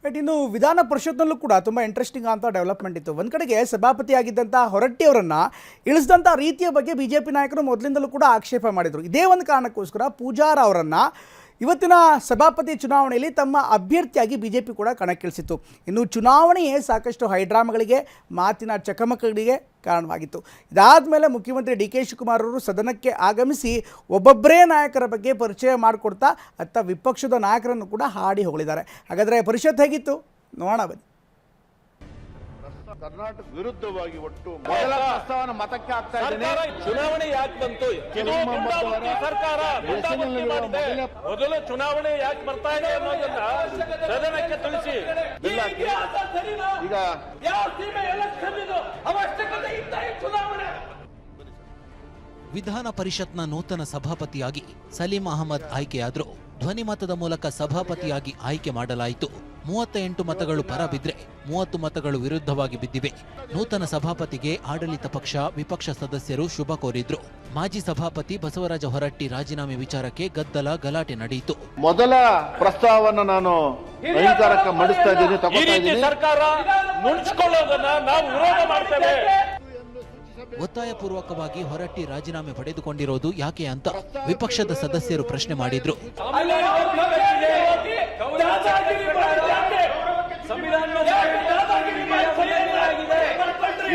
But ಇನ್ನು ವಿಧಾನ ಪರಿಷತ್ನಲ್ಲೂ ಕೂಡ ತುಂಬ ಇಂಟ್ರೆಸ್ಟಿಂಗ್ ಅಂತ ಡೆವಲಪ್ಮೆಂಟ್ ಇತ್ತು. ಒಂದು ಕಡೆಗೆ ಸಭಾಪತಿಯಾಗಿದ್ದಂಥ ಹೊರಟ್ಟಿಯವರನ್ನು ಇಳಿಸಿದಂಥ ರೀತಿಯ ಬಗ್ಗೆ ಬಿ ಜೆ ಪಿ ನಾಯಕರು ಮೊದಲಿಂದಲೂ ಕೂಡ ಆಕ್ಷೇಪ ಮಾಡಿದರು. ಇದೇ ಒಂದು ಕಾರಣಕ್ಕೋಸ್ಕರ ಪೂಜಾರ ಅವರನ್ನು ಇವತ್ತಿನ ಸಭಾಪತಿ ಚುನಾವಣೆಯಲ್ಲಿ ತಮ್ಮ ಅಭ್ಯರ್ಥಿಯಾಗಿ ಬಿ ಜೆ ಪಿ ಕೂಡ ಕಣಕ್ಕಿಳಿಸಿತ್ತು. ಇನ್ನು ಚುನಾವಣೆಯೇ ಸಾಕಷ್ಟು ಹೈಡ್ರಾಮಾಗಳಿಗೆ, ಮಾತಿನ ಚಕಮಕಗಳಿಗೆ ಕಾರಣವಾಗಿತ್ತು. ಇದಾದ ಮೇಲೆ ಮುಖ್ಯಮಂತ್ರಿ ಡಿ ಕೆ ಶಿವಕುಮಾರ್ ಅವರು ಸದನಕ್ಕೆ ಆಗಮಿಸಿ ಒಬ್ಬೊಬ್ಬರೇ ನಾಯಕರ ಬಗ್ಗೆ ಪರಿಚಯ ಮಾಡಿಕೊಡ್ತಾ ಅತ್ತ ವಿಪಕ್ಷದ ನಾಯಕರನ್ನು ಕೂಡ ಹಾಡಿ ಹೊಗಳಿದ್ದಾರೆ. ಹಾಗಾದರೆ ಪರಿಷತ್ ಹೇಗಿತ್ತು ನೋಡೋಣ ಬನ್ನಿ. ಕರ್ನಾಟಕ ವಿರುದ್ಧವಾಗಿ ಒಟ್ಟು ಮೊದಲ ಪ್ರಸ್ತಾವನೆ ಮತಕ್ಕೆ ಹಾಕ್ತಾ ಇದ್ದೇನೆ. ಚುನಾವಣೆ ಯಾಕೆ ಬಂತು? ಸರ್ಕಾರ ಮೊದಲು ಚುನಾವಣೆ ಯಾಕೆ ಬರ್ತಾ ಇದೆ ಅನ್ನೋದನ್ನ ಸದನಕ್ಕೆ ತಿಳಿಸಿ. ಈಗ ವಿಧಾನ ಪರಿಷತ್ನ ನೂತನ ಸಭಾಪತಿಯಾಗಿ ಸಲೀಂ ಅಹಮದ್ ಆಯ್ಕೆಯಾದ್ರು. ಧ್ವನಿಮತದ ಮೂಲಕ ಸಭಾಪತಿಯಾಗಿ ಆಯ್ಕೆ ಮಾಡಲಾಯಿತು. 38 ಮತಗಳು ಪರ ಬಿದ್ರೆ 30 ಮತಗಳು ವಿರುದ್ಧವಾಗಿ ಬಿದ್ದಿವೆ. ನೂತನ ಸಭಾಪತಿಗೆ ಆಡಳಿತ ಪಕ್ಷ, ವಿಪಕ್ಷ ಸದಸ್ಯರು ಶುಭ ಕೋರಿದ್ರು. ಮಾಜಿ ಸಭಾಪತಿ ಬಸವರಾಜ ಹೊರಟ್ಟಿ ರಾಜೀನಾಮೆ ವಿಚಾರಕ್ಕೆ ಗದ್ದಲ, ಗಲಾಟೆ ನಡೆಯಿತು. ಮೊದಲ ಪ್ರಸ್ತಾವವನ್ನು ನಾನು ಅಧಿಕಾರಕ್ಕೆ ಮಂಡಿಸ್ತಾ ಇದ್ದೀನಿ, ತಗೊಳ್ತಾ ಇದ್ದೀನಿ. ಸರ್ಕಾರ ನುಣುಚಿಕೊಳ್ಳೋದನ್ನ ನಾವು ವಿರೋಧ ಮಾಡ್ತೇವೆ. ಒತ್ತಾಯಪೂರ್ವಕವಾಗಿ ಹೊರಟ್ಟಿ ರಾಜೀನಾಮೆ ಪಡೆದುಕೊಂಡಿರೋದು ಯಾಕೆ ಅಂತ ವಿಪಕ್ಷದ ಸದಸ್ಯರು ಪ್ರಶ್ನೆ ಮಾಡಿದ್ರು.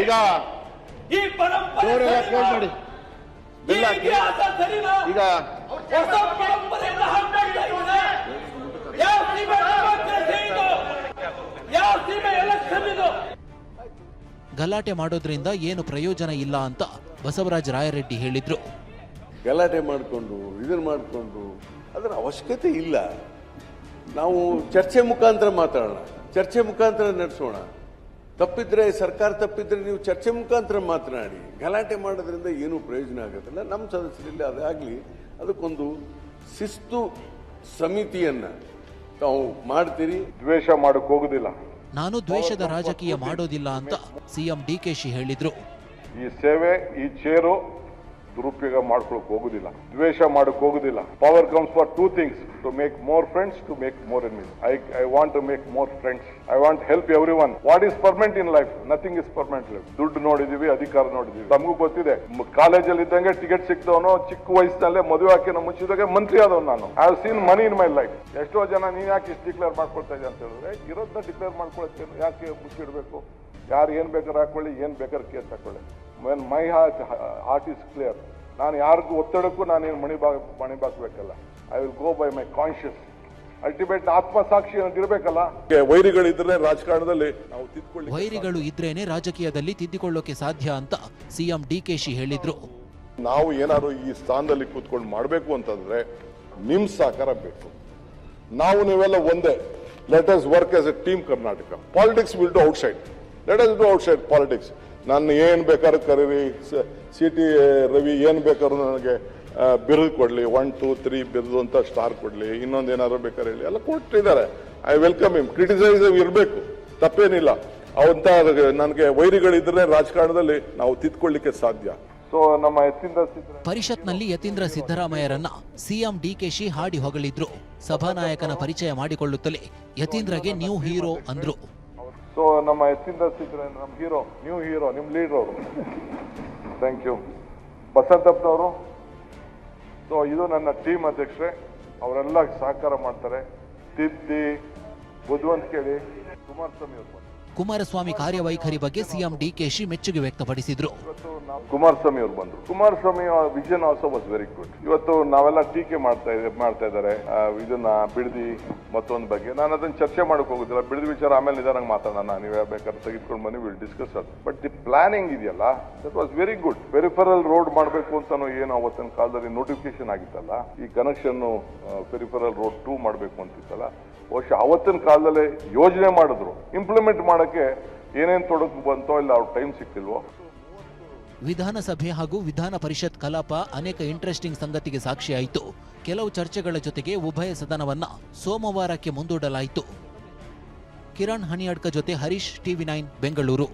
ಈಗ ಮಾಡಿ ಈಗ ಗಲಾಟೆ ಮಾಡೋದ್ರಿಂದ ಏನು ಪ್ರಯೋಜನ ಇಲ್ಲ ಅಂತ ಬಸವರಾಜ ರಾಯರೆಡ್ಡಿ ಹೇಳಿದ್ರು. ಗಲಾಟೆ ಮಾಡಿಕೊಂಡು ಇದನ್ನು ಮಾಡಿಕೊಂಡು ಅದರ ಅವಶ್ಯಕತೆ ಇಲ್ಲ. ನಾವು ಚರ್ಚೆ ಮುಖಾಂತರ ಮಾತಾಡೋಣ, ಚರ್ಚೆ ಮುಖಾಂತರ ನಡೆಸೋಣ. ತಪ್ಪಿದ್ರೆ ಸರ್ಕಾರ ತಪ್ಪಿದ್ರೆ ನೀವು ಚರ್ಚೆ ಮುಖಾಂತರ ಮಾತನಾಡಿ. ಗಲಾಟೆ ಮಾಡೋದ್ರಿಂದ ಏನೂ ಪ್ರಯೋಜನ ಆಗೋದಿಲ್ಲ. ನಮ್ಮ ಸದಸ್ಯರಲ್ಲಿ ಅದಾಗಲಿ, ಅದಕ್ಕೊಂದು ಶಿಸ್ತು ಸಮಿತಿಯನ್ನು ತಾವು ಮಾಡ್ತೀರಿ. ದ್ವೇಷ ಮಾಡಕ್ಕೆ ಹೋಗುದಿಲ್ಲ. ನಾನು ದ್ವೇಷದ ರಾಜಕೀಯ ಮಾಡೋದಿಲ್ಲ ಅಂತ ಸಿಎಂ ಡಿಕೆಶಿ ಹೇಳಿದ್ರು. ಈ ಸೇವೆ, ಈ ಚೇರು ದುರುಪಯೋಗ ಮಾಡ್ಕೊಳಕ್ ಹೋಗುದಿಲ್ಲ, ದ್ವೇಷ ಮಾಡಕ್ ಹೋಗುದಿಲ್ಲ. Power comes for two things: to make more friends, to make more enemies. I want to make more friends. I want help everyone. What is permanent in life? Nothing is permanent life. ದುಡ್ಡು ನೋಡಿದೀವಿ, ಅಧಿಕಾರ ನೋಡಿದೀವಿ. ತಮಗೂ ಗೊತ್ತಿದೆ, ಕಾಲೇಜಲ್ಲಿ ಇದ್ದಂಗೆ ticket ಸಿಕ್ತವನು, ಚಿಕ್ಕ ವಯಸ್ಸಿನಲ್ಲೇ ಮದುವೆ ಹಾಕಿನ ಮುಂಚಿದಾಗ ಮಂತ್ರಿ ಆದವ್ ನಾನು. I have seen money in my life. ಎಷ್ಟೋ ಜನ ನೀನ್ ಯಾಕೆ ಇಷ್ಟು ಡಿಕ್ಲೇರ್ ಮಾಡ್ಕೊಳ್ತಾ ಇದ್ದೆ ಅಂತ ಹೇಳಿದ್ರೆ, ಇರೋದನ್ನ ಡಿಕ್ಲೇರ್ ಮಾಡ್ಕೊಳ್ತೇನೆ, ಯಾಕೆ ಮುಚ್ಚಿಡ್ಬೇಕು? ಯಾರು ಏನ್ ಬೇಕಾದ್ರೆ ಹಾಕೊಳ್ಳಿ, ಏನ್ ಬೇಕಾದ್ರೆ ಕೇಸ್ ಹಾಕೊಳ್ಳಿ. When my heart is clear. ನಾನು ಯಾರಿಗೂ ಒತ್ತಡಕ್ಕೂ ನಾನೇನು ಮಣಿಬಾಕ್ಬೇಕಲ್ಲ. I will go by my conscious. Ultimate ಆತ್ಮಸಾಕ್ಷಿ ಇರಬೇಕಲ್ಲ. ವೈರಿಗಳಿದ್ರೆ ರಾಜಕಾರಣದಲ್ಲಿ ನಾವು ತಿದ್ಕೊಳ್ಳಿ. ವೈರಿಗಳು ಇದ್ರೇನೆ ರಾಜಕೀಯದಲ್ಲಿ ತಿದ್ದಿಕೊಳ್ಳೋಕೆ ಸಾಧ್ಯ ಅಂತ ಸಿಎಂ ಡಿಕೆಶಿ ಹೇಳಿದ್ರು. ನಾವು ಏನಾದ್ರು ಈ ಸ್ಥಾನದಲ್ಲಿ ಕೂತ್ಕೊಂಡು ಮಾಡಬೇಕು ಅಂತಂದ್ರೆ ನಿಮ್ ಸಹಕಾರ ಬೇಕು. ನಾವು ನೀವೆಲ್ಲ ಒಂದೇ. Let us work as A team Karnataka. Politics will do outside. Let us do outside politics. ನಾನು ಏನ್ ಬೇಕಾದ್ರೂ ಕರೀರಿ, CT ರವಿ ಏನ್ ಬೇಕಾದ್ರೂ ನನಗೆ ಬಿರುದು ಕೊಡ್ಲಿ, 1, 2, 3 ಬಿರುದು ಅಂತ ಸ್ಟಾರ್ ಕೊಡ್ಲಿ, ಇನ್ನೊಂದು ಏನಾದ್ರು ಬೇಕಾದ್ರೆ ಹೇಳಿ, ಎಲ್ಲ ಕೊಟ್ಟಿದ್ದಾರೆ. I welcome him. ಕ್ರಿಟಿಸೈಸ್ ಇರಬೇಕು, ತಪ್ಪೇನಿಲ್ಲ. ಅವಂತ ನನಗೆ ವೈರಿಗಳಿದ್ರೆ ರಾಜಕಾರಣದಲ್ಲಿ ನಾವು ತಿದ್ಕೊಳ್ಳಿಕ್ಕೆ ಸಾಧ್ಯ. ಸೊ ನಮ್ಮ ಪರಿಷತ್ನಲ್ಲಿ ಯತೀಂದ್ರ ಸಿದ್ದರಾಮಯ್ಯರನ್ನ ಸಿಎಂ ಡಿಕೆಶಿ ಹಾಡಿ ಹೊಗಳಿದ್ರು. ಸಭಾನಾಯಕನ ಪರಿಚಯ ಮಾಡಿಕೊಳ್ಳುತ್ತಲೇ ಯತೀಂದ್ರಗೆ ನ್ಯೂ ಹೀರೋ ಅಂದ್ರು. ಸೊ ನಮ್ಮ ನಮ್ಮ ಹೀರೋ, ನ್ಯೂ ಹೀರೋ, ನಿಮ್ ಲೀಡರ್ ಅವರು. Thank you. ಬಸಂತಪ್ಪನವರು. ಸೊ ಇದು ನನ್ನ ಟೀಮ್ ಅಧ್ಯಕ್ಷರೇ. ಅವರೆಲ್ಲ ಸಹಕಾರ ಮಾಡ್ತಾರೆ. ತಿದ್ದಿ ಬುದ್ಧಿವಂತಿಕೆ. ಕುಮಾರಸ್ವಾಮಿ ಕಾರ್ಯವೈಖರಿ ಬಗ್ಗೆ ಸಿಎಂ ಡಿಕೆಶಿ ಮೆಚ್ಚುಗೆ ವ್ಯಕ್ತಪಡಿಸಿದ್ರು. ಕುಮಾರಸ್ವಾಮಿ ಅವರು ಬಂದ್ರು. Kumaraswamy vision also was very good. ಇವತ್ತು ನಾವೆಲ್ಲ ಟೀಕೆ ಮಾಡ್ತಾ ಇದ್ದಾರೆ ಇದನ್ನ ಬಿಡದಿ ಮತ್ತೊಂದು ಬಗ್ಗೆ. ನಾನು ಅದನ್ನ ಚರ್ಚೆ ಮಾಡಕ್ ಹೋಗುದಿಲ್ಲ. ಬಿಡದಿ ವಿಚಾರ ಆಮೇಲೆ ನಿಧಾನ ಮಾತಾಡೋಣ. ನೀವೇ ಬೇಕಾದ್ರೆ ತೆಗೆದುಕೊಂಡು ಬನ್ನಿ, ವಿಲ್ ಡಿಸ್ಕಸ್ ಅದು. ಬಟ್ ದಿ ಪ್ಲಾನಿಂಗ್ ಇದೆಯಲ್ಲ, that was very good. Peripheral road ಮಾಡಬೇಕು ಅಂತಾನು ಏನು ಅವತ್ತಿನ ಕಾಲದಲ್ಲಿ ನೋಟಿಫಿಕೇಶನ್ ಆಗಿತ್ತಲ್ಲ, ಈ ಕನೆಕ್ಷನ್ ಪೆರಿಫರಲ್ ರೋಡ್ 2 ಮಾಡಬೇಕು ಅಂತಿತ್ತಲ್ಲ, ಬಹುಶಃ ಅವತ್ತಿನ ಕಾಲದಲ್ಲೇ ಯೋಜನೆ ಮಾಡಿದ್ರು. ಇಂಪ್ಲಿಮೆಂಟ್ ಮಾಡಕ್ಕೆ ಏನೇನು ತೊಡಕು ಬಂತೋ ಇಲ್ಲ, ಅವ್ರ ಟೈಮ್ ಸಿಕ್ತಿಲ್ವೋ. ವಿಧಾನಸಭೆ ಹಾಗೂ ವಿಧಾನ ಪರಿಷತ್ ಕಲಾಪ ಅನೇಕ ಇಂಟ್ರೆಸ್ಟಿಂಗ್ ಸಂಗತಿಗೆ ಸಾಕ್ಷಿಯಾಯಿತು. ಕೆಲವು ಚರ್ಚೆಗಳ ಜೊತೆಗೆ ಉಭಯ ಸದನವನ್ನ ಸೋಮವಾರಕ್ಕೆ ಮುಂದೂಡಲಾಯಿತು. ಕಿರಣ್ ಹನಿಯಡ್ಕ ಜೊತೆ ಹರೀಶ್, TV9 ಬೆಂಗಳೂರು.